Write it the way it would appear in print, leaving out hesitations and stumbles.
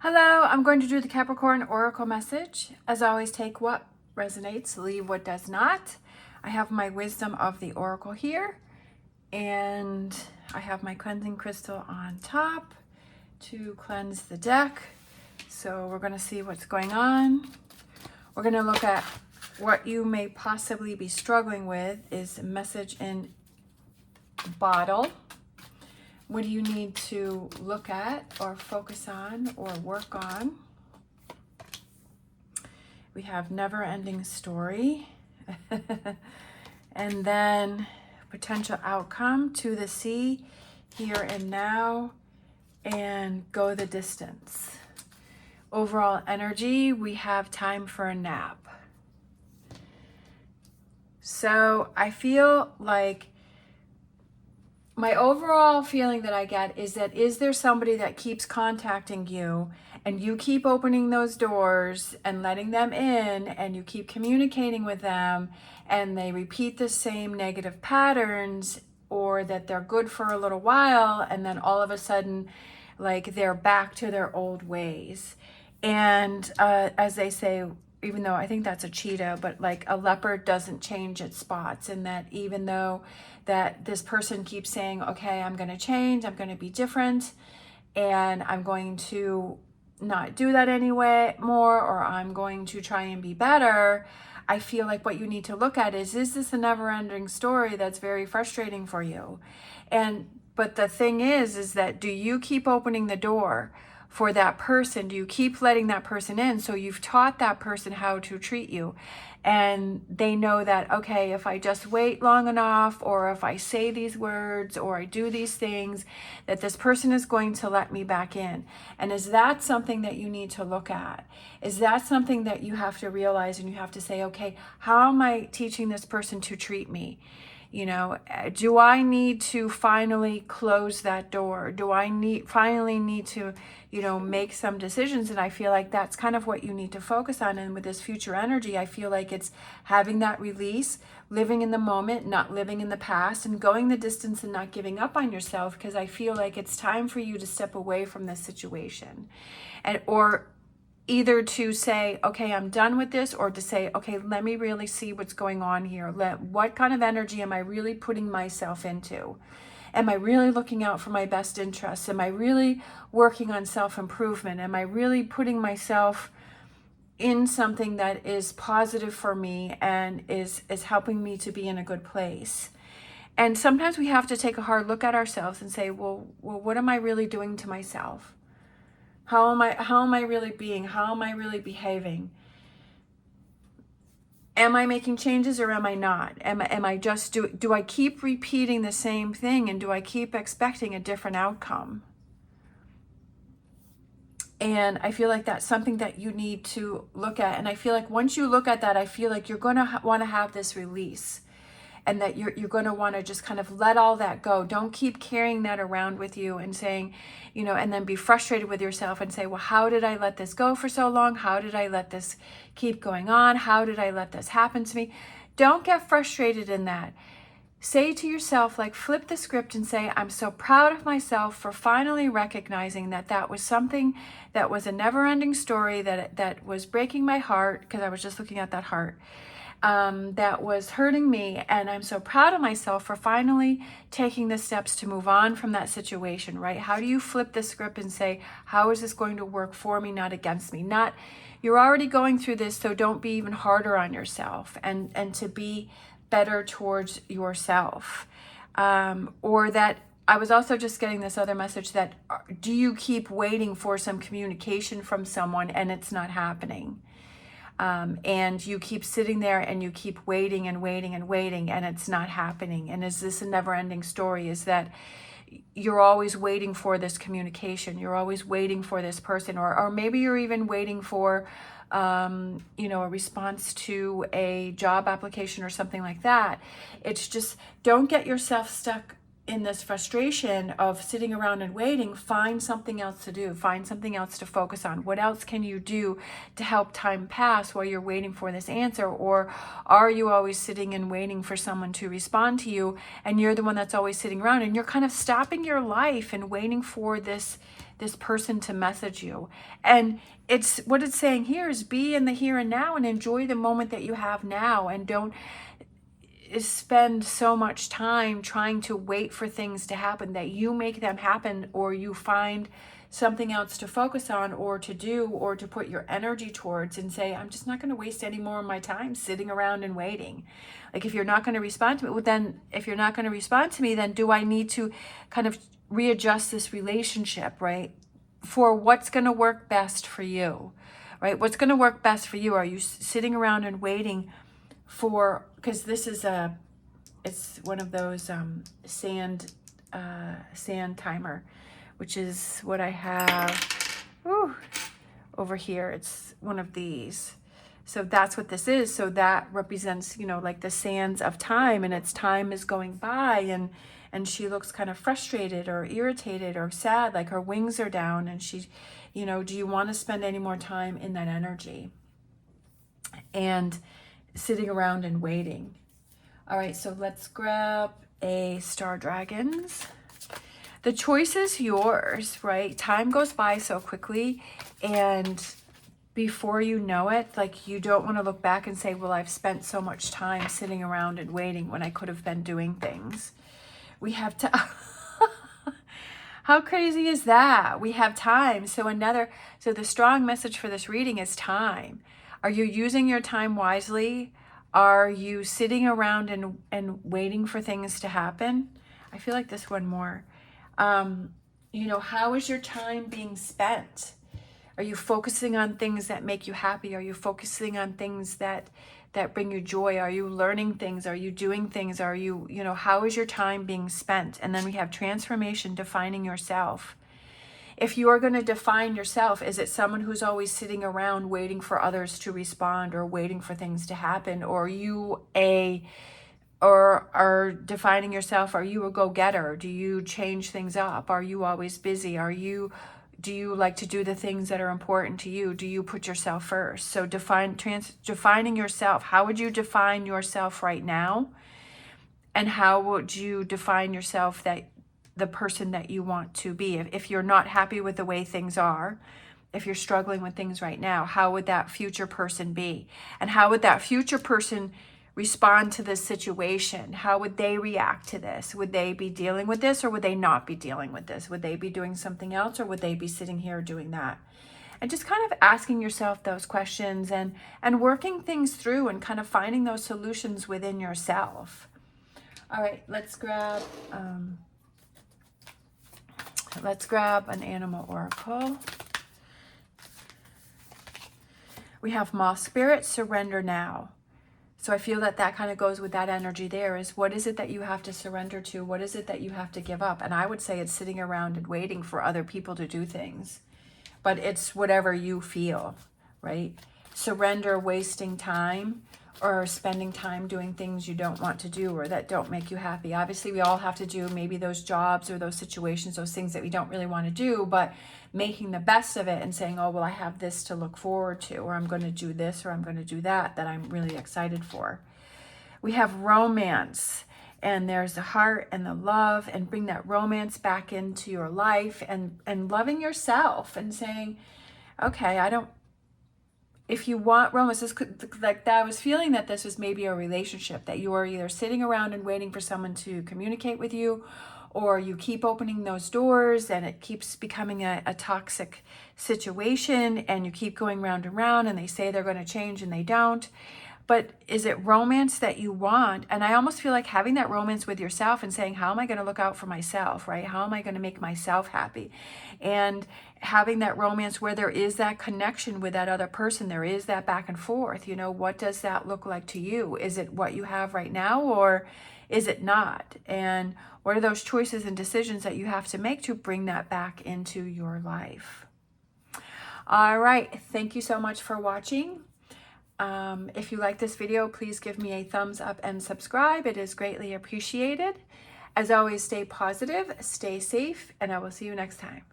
Hello, I'm going to do the Capricorn Oracle message. As always, take what resonates, leave what does not. I have my wisdom of the Oracle here, and I have my cleansing crystal on top to cleanse the deck. So we're going to see what's going on. We're going to look at what you may possibly be struggling with is a message in bottle. What do you need to look at or focus on or work on? We have never-ending story. And then potential outcome, to the sea, here and now, and go the distance. Overall energy, we have time for a nap. So I feel like my overall feeling that I get is that, is there somebody that keeps contacting you and you keep opening those doors and letting them in and you keep communicating with them and they repeat the same negative patterns, or that they're good for a little while and then all of a sudden like they're back to their old ways. And as they say, even though I think that's a cheetah, but like a leopard doesn't change its spots, and that even though that this person keeps saying, okay, I'm going to change, I'm going to be different, and I'm going to not do that anyway more, or I'm going to try and be better, I feel like what you need to look at is this a never-ending story that's very frustrating for you? But the thing is that do you keep opening the door for that person? Do you keep letting that person in? So you've taught that person how to treat you, and they know that, okay, if I just wait long enough, or if I say these words, or I do these things, that this person is going to let me back in. And is that something that you need to look at? Is that something that you have to realize, and you have to say, okay, how am I teaching this person to treat me? You know, do I need to finally close that door? Do I finally need to, make some decisions? And I feel like that's kind of what you need to focus on. And with this future energy, I feel like it's having that release, living in the moment, not living in the past, and going the distance and not giving up on yourself, because I feel like it's time for you to step away from this situation. Or either to say, okay, I'm done with this, or to say, okay, let me really see what's going on here. What kind of energy am I really putting myself into? Am I really looking out for my best interests? Am I really working on self-improvement? Am I really putting myself in something that is positive for me and is helping me to be in a good place? And sometimes we have to take a hard look at ourselves and say, well, what am I really doing to myself? How am I really being? How am I really behaving? Am I making changes, or am I not? Am I just, do I keep repeating the same thing, and do I keep expecting a different outcome? And I feel like that's something that you need to look at. And I feel like once you look at that, I feel like you're going to want to have this release, and that you're going to want to just kind of let all that go. Don't keep carrying that around with you and saying, and then be frustrated with yourself and say, well, how did I let this go for so long? How did I let this keep going on? How did I let this happen to me? Don't get frustrated in that. Say to yourself, like, flip the script and say, I'm so proud of myself for finally recognizing that that was something that was a never-ending story, that was breaking my heart, because I was just looking at that heart. That was hurting me, and I'm so proud of myself for finally taking the steps to move on from that situation, right? How do you flip the script and say, how is this going to work for me, not against me? You're already going through this, so don't be even harder on yourself, and to be better towards yourself. Or that I was also just getting this other message that, do you keep waiting for some communication from someone and it's not happening? And you keep sitting there and you keep waiting and waiting and waiting, and it's not happening. And is this a never-ending story? Is that you're always waiting for this communication? You're always waiting for this person, or maybe you're even waiting for, a response to a job application or something like that. It's just, don't get yourself stuck in this frustration of sitting around and waiting. Find something else to do. Find something else to focus on. What else can you do to help time pass while you're waiting for this answer? Or are you always sitting and waiting for someone to respond to you, and you're the one that's always sitting around, and you're kind of stopping your life and waiting for this this person to message you. And it's what it's saying here is be in the here and now and enjoy the moment that you have now, and don't spend so much time trying to wait for things to happen, that you make them happen, or you find something else to focus on or to do or to put your energy towards, and say, I'm just not going to waste any more of my time sitting around and waiting. Like, if you're not going to respond to me, well, then if you're not going to respond to me, then do I need to kind of readjust this relationship, right? For what's going to work best for you, right? What's going to work best for you? Are you sitting around and waiting for, because this is it's one of those sand timer, which is what I have over here. It's one of these. So that's what this is. So that represents, you know, like the sands of time, and its time is going by, and she looks kind of frustrated or irritated or sad, like her wings are down, and she, you know, do you want to spend any more time in that energy and sitting around and waiting? All right, so let's grab a Star Dragons. The choice is yours, right? Time goes by so quickly, and before you know it, like, you don't want to look back and say, well, I've spent so much time sitting around and waiting when I could have been doing things. We have to, how crazy is that? We have time. So the strong message for this reading is time. Are you using your time wisely? Are you sitting around and waiting for things to happen? I feel like this one more. You know, how is your time being spent? Are you focusing on things that make you happy? Are you focusing on things that bring you joy? Are you learning things? Are you doing things? Are you, you know, how is your time being spent? And then we have transformation, defining yourself. If you are going to define yourself, is it someone who's always sitting around waiting for others to respond or waiting for things to happen? Or are defining yourself, are you a go-getter? Do you change things up? Are you always busy? Do you like to do the things that are important to you? Do you put yourself first? So defining yourself. How would you define yourself right now? And how would you define yourself, that the person that you want to be? If you're not happy with the way things are, if you're struggling with things right now, how would that future person be? And how would that future person respond to this situation? How would they react to this? Would they be dealing with this, or would they not be dealing with this? Would they be doing something else, or would they be sitting here doing that? And just kind of asking yourself those questions and working things through and kind of finding those solutions within yourself. All right, let's grab an animal oracle. We have Moth Spirit, surrender now. So I feel that kind of goes with that energy there, is what is it that you have to surrender to? What is it that you have to give up? And I would say it's sitting around and waiting for other people to do things. But it's whatever you feel, right? Surrender wasting time or spending time doing things you don't want to do or that don't make you happy. Obviously, we all have to do maybe those jobs or those situations, those things that we don't really want to do, but making the best of it and saying, oh, well, I have this to look forward to, or I'm going to do this, or I'm going to do that I'm really excited for. We have romance, and there's the heart and the love, and bring that romance back into your life, and loving yourself and saying, okay, if you want romance, this could, like that, I was feeling that this was maybe a relationship, that you are either sitting around and waiting for someone to communicate with you, or you keep opening those doors and it keeps becoming a toxic situation, and you keep going round and round, and they say they're going to change and they don't. But is it romance that you want? And I almost feel like having that romance with yourself and saying, how am I going to look out for myself, right? How am I going to make myself happy? And having that romance where there is that connection with that other person, there is that back and forth. You know, what does that look like to you? Is it what you have right now, or is it not? And what are those choices and decisions that you have to make to bring that back into your life? All right. Thank you so much for watching. If you like this video, please give me a thumbs up and subscribe. It is greatly appreciated. As always, stay positive, stay safe, and I will see you next time.